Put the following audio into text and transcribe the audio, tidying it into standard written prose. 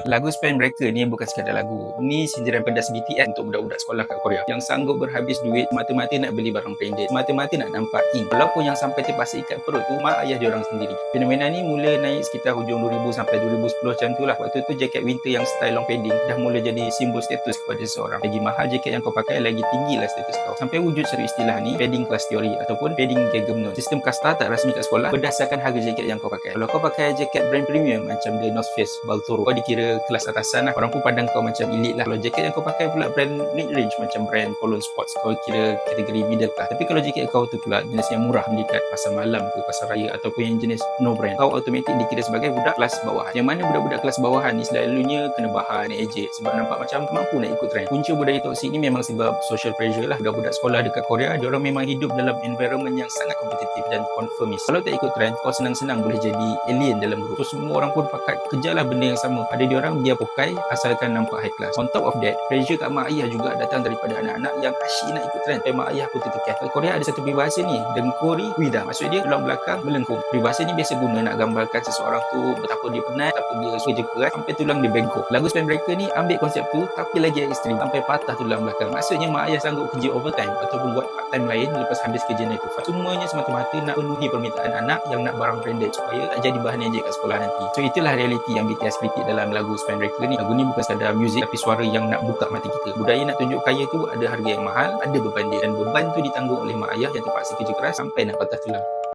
Lagu Spellbreaker ni bukan sekadar lagu. Ni sindiran pedas BTS untuk budak-budak sekolah kat Korea yang sanggup berhabis duit mata-mata nak beli barang branded, mata-mata nak nampak in. Walaupun yang sampai terpaksa ikat perut tu mak ayah diorang sendiri. Fenomena ni mula naik sekitar hujung 2000 sampai 2010 macam tu lah. Waktu tu jaket winter yang style long padding dah mula jadi simbol status kepada seseorang. Lagi mahal jaket yang kau pakai, lagi tinggi lah status kau. Sampai wujud satu istilah ni, padding class theory ataupun padding Gegemnon. Sistem kasta tak rasmi kat sekolah berdasarkan harga jaket yang kau pakai. Kalau kau pakai jaket brand premium macam The North Face, Baltoro, kau dikira kelas atasan lah. Orang pun pandang kau macam elite lah. Kalau jaket yang kau pakai pula brand mid-range macam brand Cologne Sports, kau kira kategori middle class. Tapi kalau jaket kau tu pula jenis yang murah, beli kat pasar malam ke pasar raya ataupun yang jenis no brand, kau automatik dikira sebagai budak kelas bawahan. Yang mana budak-budak kelas bawahan ni selalunya kena bahan, ejek sebab nampak macam mampu nak ikut trend. Punca budaya toksik ni memang sebab social pressure lah. Budak-budak sekolah dekat Korea, diorang memang hidup dalam environment yang sangat kompetitif dan conformist. Kalau tak ikut trend, kau senang-senang boleh jadi alien dalam grup. So semua orang pun pakat kejarlah benda yang sama. Ada diorang biar pokai asalkan nampak high class. On top of that, pressure kat mak ayah juga datang daripada anak-anak yang asyik nak ikut trend. Mak ayah pun tertekan. Kat Korea ada satu peribahasa ni, dengkuri wida. Maksud dia tulang belakang melengkung. Peribahasa ni biasa guna nak gambarkan seseorang tu betapa dia penat, betapa dia kerja keras sampai tulang dia bengkok. Lagu Spellbreaker ni ambil konsep tu tapi lagi ekstrim sampai patah tulang belakang. Maksudnya mak ayah sanggup kerja overtime ataupun buat part time lain lepas habis kerja 9 to 5. Semuanya semata-mata nak penuhi permintaan anak yang nak barang branded supaya tak jadi bahan ejek kat sekolah nanti. So itulah realiti yang BTS kritik dalam lagu Spellbreaker ni. Lagu ni bukan sekadar muzik tapi suara yang nak buka mata kita. Budaya nak tunjuk kaya tu ada harga yang mahal, ada beban dia, dan beban tu ditanggung oleh mak ayah yang terpaksa kerja keras sampai nak patah tulang.